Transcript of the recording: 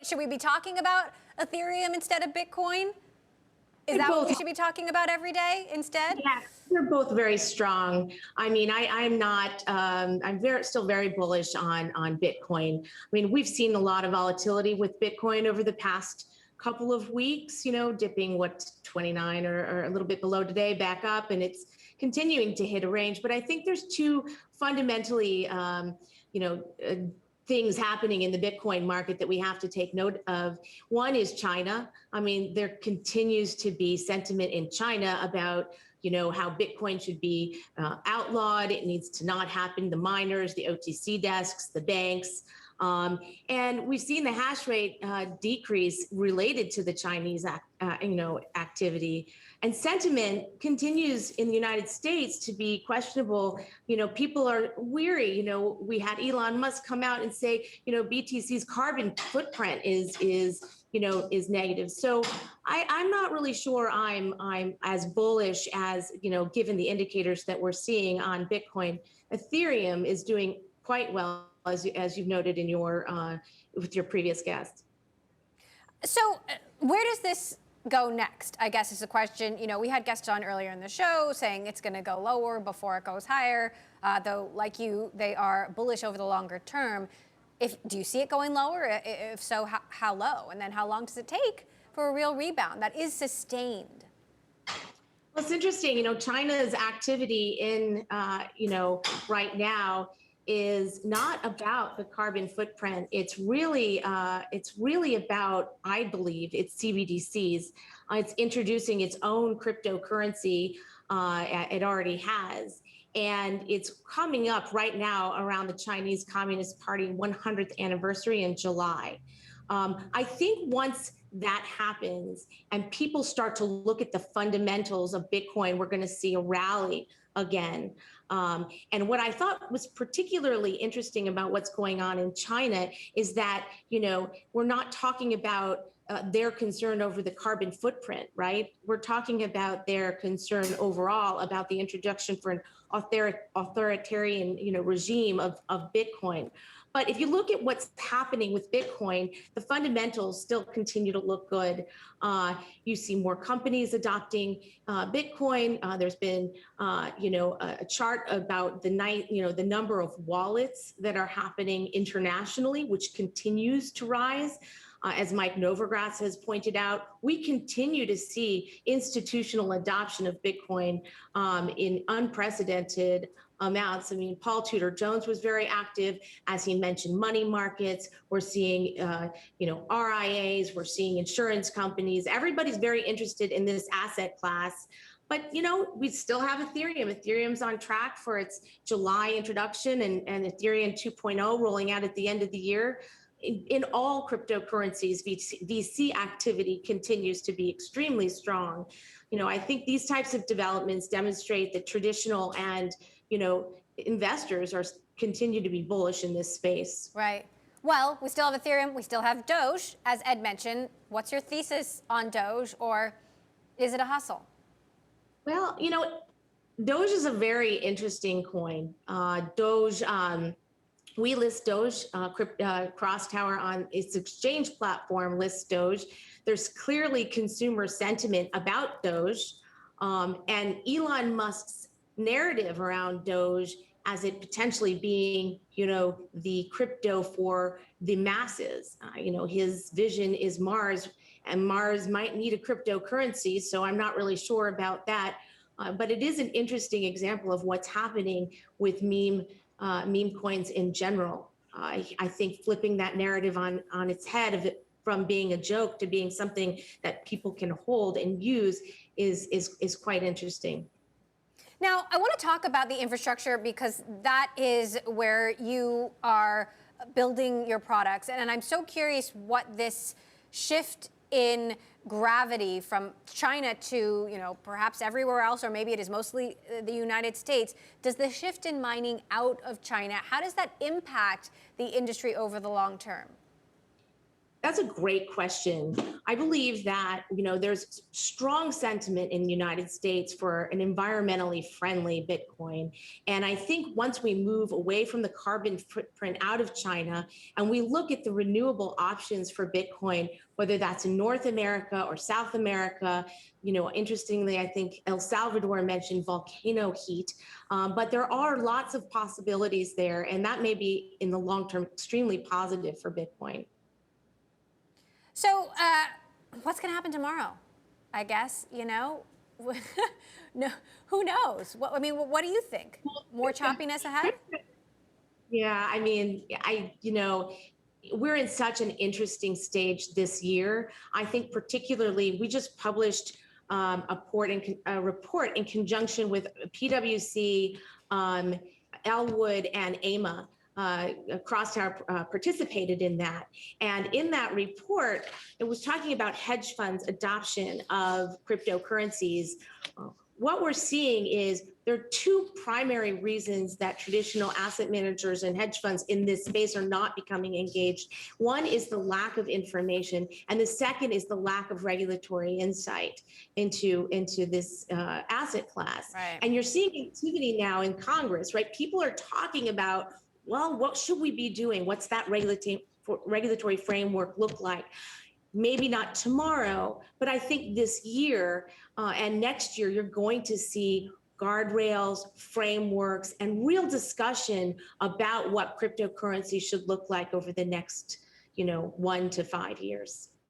Should we be talking about Ethereum instead of Bitcoin? Is that what we should be talking about every day instead? Yeah, they're both very strong. I mean, I'm not. Still very bullish on Bitcoin. I mean, we've seen a lot of volatility with Bitcoin over the past couple of weeks. You know, dipping 29 or a little bit below today, back up, and it's continuing to hit a range. But I think there's two fundamentally, you know. Things happening in the Bitcoin market that we have to take note of. One is China. I mean, there continues to be sentiment in China about, you know, how Bitcoin should be outlawed. It needs to not happen. The miners, the OTC desks, the banks. And we've seen the hash rate decrease related to the Chinese, activity. And sentiment continues in the United States to be questionable. You know, people are weary. You know, we had Elon Musk come out and say, you know, BTC's carbon footprint is negative. So I'm not really sure I'm as bullish as, you know, given the indicators that we're seeing on Bitcoin. Ethereum is doing quite well, as you've noted in your with your previous guest. So where does this go next, I guess is the question. You know, we had guests on earlier in the show saying it's going to go lower before it goes higher, though, like you, they are bullish over the longer term. Do you see it going lower? If so, how low? And then how long does it take for a real rebound that is sustained? Well, it's interesting. You know, China's activity in, right now is not about the carbon footprint. It's really about, I believe, its CBDCs. It's introducing its own cryptocurrency. It already has. And it's coming up right now around the Chinese Communist Party 100th anniversary in July. I think once that happens and people start to look at the fundamentals of Bitcoin, we're going to see a rally again. And what I thought was particularly interesting about what's going on in China is that, you know, we're not talking about their concern over the carbon footprint, right? We're talking about their concern overall about the introduction for an authoritarian, you know, regime of Bitcoin. But if you look at what's happening with Bitcoin, the fundamentals still continue to look good. You see more companies adopting Bitcoin. There's been, a chart about the number of wallets that are happening internationally, which continues to rise. As Mike Novogratz has pointed out, we continue to see institutional adoption of Bitcoin in unprecedented amounts. I mean, Paul Tudor Jones was very active, as he mentioned, money markets. We're seeing, RIAs. We're seeing insurance companies. Everybody's very interested in this asset class. But, you know, we still have Ethereum. Ethereum's on track for its July introduction and Ethereum 2.0 rolling out at the end of the year. In all cryptocurrencies, VC activity continues to be extremely strong. You know, I think these types of developments demonstrate that traditional and, investors continue to be bullish in this space. Right. Well, we still have Ethereum. We still have Doge, as Ed mentioned. What's your thesis on Doge, or is it a hustle? Well, you know, Doge is a very interesting coin. Doge, we list Doge, CrossTower on its exchange platform lists Doge. There's clearly consumer sentiment about Doge, and Elon Musk's narrative around Doge as it potentially being, the crypto for the masses. His vision is Mars, and Mars might need a cryptocurrency, so I'm not really sure about that. But it is an interesting example of what's happening with meme coins in general. I think flipping that narrative on its head of it from being a joke to being something that people can hold and use is quite interesting. Now, I want to talk about the infrastructure because that is where you are building your products. And I'm so curious what this shift in gravity from China to, perhaps everywhere else, or maybe it is mostly the United States. Does the shift in mining out of China, how does that impact the industry over the long term? That's a great question. I believe that, there's strong sentiment in the United States for an environmentally friendly Bitcoin. And I think once we move away from the carbon footprint out of China and we look at the renewable options for Bitcoin, whether that's in North America or South America, interestingly, I think El Salvador mentioned volcano heat, but there are lots of possibilities there. And that may be in the long term extremely positive for Bitcoin. So, what's going to happen tomorrow? I guess, no, who knows? What do you think? More choppiness ahead? Yeah, I mean, we're in such an interesting stage this year. I think particularly, we just published a report in conjunction with PwC, Elwood, and AMA. CrossTower participated in that. And in that report, it was talking about hedge funds' adoption of cryptocurrencies. What we're seeing is there are two primary reasons that traditional asset managers and hedge funds in this space are not becoming engaged. One is the lack of information, and the second is the lack of regulatory insight into this asset class. Right. And you're seeing activity now in Congress, right? People are talking about, well, what should we be doing? What's that regulatory framework look like? Maybe not tomorrow, but I think this year and next year, you're going to see guardrails, frameworks, and real discussion about what cryptocurrency should look like over the next, 1 to 5 years.